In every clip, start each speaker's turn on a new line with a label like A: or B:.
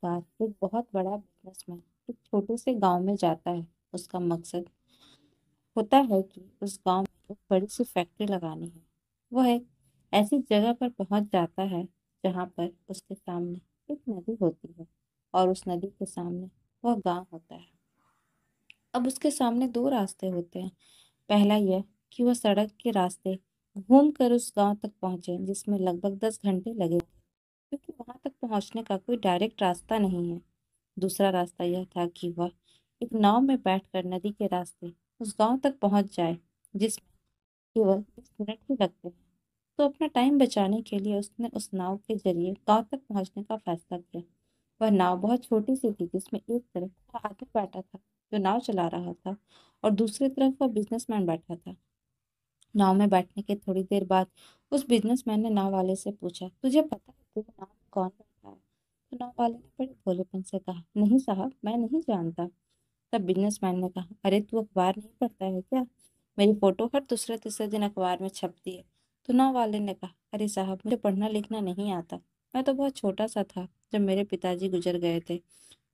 A: बार एक बहुत बड़ा बिजनेसमैन एक छोटे से गांव में जाता है। उसका मकसद होता है कि उस गांव में एक बड़ी सी फैक्ट्री लगानी है। वह एक ऐसी जगह पर पहुंच जाता है जहां पर उसके सामने एक नदी होती है और उस नदी के सामने वह गांव होता है। अब उसके सामने दो रास्ते होते हैं। पहला यह कि वह सड़क के रास्ते घूम कर उस गांव तक पहुंचे जिसमें लगभग 10 घंटे लगे, क्योंकि वहां तक पहुंचने का कोई डायरेक्ट रास्ता नहीं है। दूसरा रास्ता यह था कि वह एक नाव में बैठकर नदी के रास्ते उस गांव तक पहुंच जाए, जिसमें केवल 20 मिनट ही लगते हैं। तो अपना टाइम बचाने के लिए उसने उस नाव के जरिए गांव तक पहुंचने का फैसला किया। वह नाव बहुत छोटी सी थी, जिसमें एक तरफ वह आदमी बैठा था जो नाव चला रहा था और दूसरी तरफ वह बिजनेसमैन बैठा था। नाव में बैठने के थोड़ी देर बाद उस बिजनेसमैन ने नाव वाले से पूछा, तुझे पता है तेरी नाव में कौन बैठा है? तो नाव वाले ने बड़े भोलेपन से कहा, नहीं साहब, मैं नहीं जानता। तब बिजनेसमैन ने कहा, अरे तू अखबार नहीं पढ़ता है क्या? मेरी फोटो हर दूसरे तीसरे दिन अखबार में छपती है। तो नाव वाले ने कहा, अरे साहब, मुझे पढ़ना लिखना नहीं आता। मैं तो बहुत छोटा सा था जब मेरे पिताजी गुजर गए थे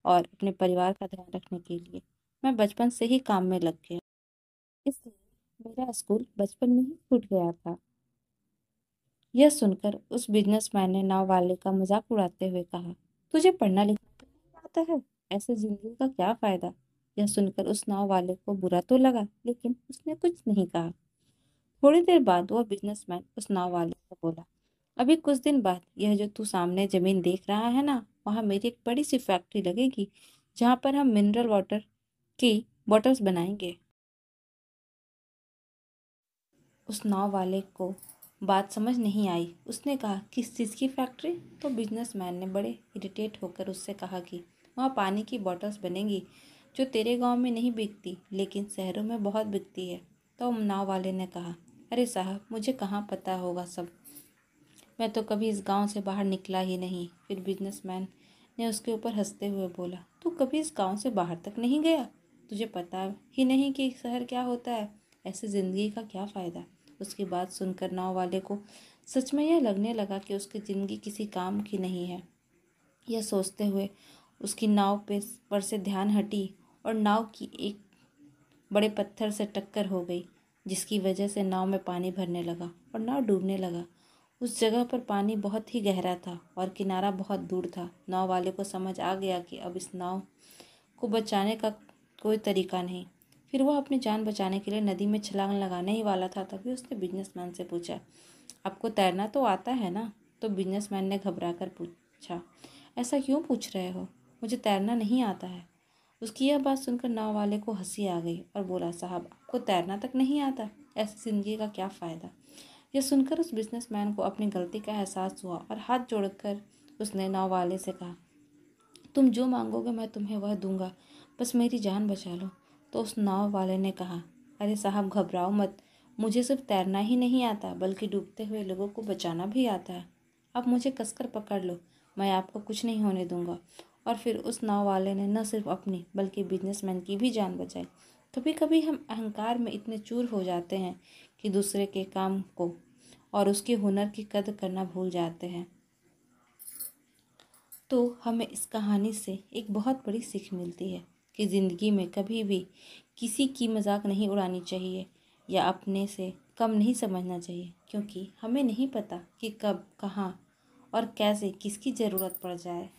A: और अपने परिवार का ध्यान रखने के लिए मैं बचपन से ही काम में लग गया, इसलिए मेरा स्कूल बचपन में ही छूट गया था। यह सुनकर उस बिजनेसमैन ने नाव वाले का मजाक उड़ाते हुए कहा, तुझे पढ़ना लिखना तो नहीं आता है, ऐसे जिंदगी का क्या फायदा? यह सुनकर उस नाव वाले को बुरा तो लगा, लेकिन उसने कुछ नहीं कहा। थोड़ी देर बाद वह बिजनेसमैन उस नाव वाले से बोला, अभी कुछ दिन बाद यह जो तू सामने जमीन देख रहा है ना, वहां मेरी एक बड़ी सी फैक्ट्री लगेगी जहां पर हम मिनरल वाटर की बॉटल्स बनाएंगे। उस नाव वाले को बात समझ नहीं आई। उसने कहा, किस चीज़ की फैक्ट्री? तो बिजनेसमैन ने बड़े इरिटेट होकर उससे कहा कि वहाँ पानी की बॉटल्स बनेंगी जो तेरे गांव में नहीं बिकती लेकिन शहरों में बहुत बिकती है। तो नाव वाले ने कहा, अरे साहब, मुझे कहाँ पता होगा सब, मैं तो कभी इस गांव से बाहर निकला ही नहीं। फिर बिजनेसमैन ने उसके ऊपर हंसते हुए बोला, तू कभी इस गांव से बाहर तक नहीं गया? तुझे पता ही नहीं कि शहर क्या होता है? ऐसे जिंदगी का क्या फ़ायदा? उसकी बात सुनकर नाव वाले को सच में यह लगने लगा कि उसकी ज़िंदगी किसी काम की नहीं है। यह सोचते हुए उसकी नाव पे पर से ध्यान हटी और नाव की एक बड़े पत्थर से टक्कर हो गई, जिसकी वजह से नाव में पानी भरने लगा और नाव डूबने लगा। उस जगह पर पानी बहुत ही गहरा था और किनारा बहुत दूर था। नाव वाले को समझ आ गया कि अब इस नाव को बचाने का कोई तरीका नहीं। फिर वह अपनी जान बचाने के लिए नदी में छलांग लगाने ही वाला था, तभी उसने बिजनेसमैन से पूछा, आपको तैरना तो आता है ना? तो बिजनेसमैन ने घबरा कर पूछा, ऐसा क्यों पूछ रहे हो? मुझे तैरना नहीं आता है। उसकी यह बात सुनकर नाव वाले को हंसी आ गई और बोला, साहब, आपको तैरना तक नहीं आता, ऐसी जिंदगी का क्या फ़ायदा? यह सुनकर उस बिजनेसमैन को अपनी गलती का एहसास हुआ और हाथ जोड़कर उसने नाव वाले से कहा, तुम जो मांगोगे मैं तुम्हें वह दूंगा, बस मेरी जान बचा लो। तो उस नाव वाले ने कहा, अरे साहब, घबराओ मत, मुझे सिर्फ तैरना ही नहीं आता बल्कि डूबते हुए लोगों को बचाना भी आता है। अब मुझे कसकर पकड़ लो, मैं आपको कुछ नहीं होने दूंगा। और फिर उस नाव वाले ने न सिर्फ अपनी बल्कि बिजनेसमैन की भी जान बचाई। कभी कभी हम अहंकार में इतने चूर हो जाते हैं कि दूसरे के काम को और उसके हुनर की कदर करना भूल जाते हैं। तो हमें इस कहानी से एक बहुत बड़ी सीख मिलती है कि ज़िंदगी में कभी भी किसी की मजाक नहीं उड़ानी चाहिए या अपने से कम नहीं समझना चाहिए, क्योंकि हमें नहीं पता कि कब, कहाँ और कैसे किसकी ज़रूरत पड़ जाए।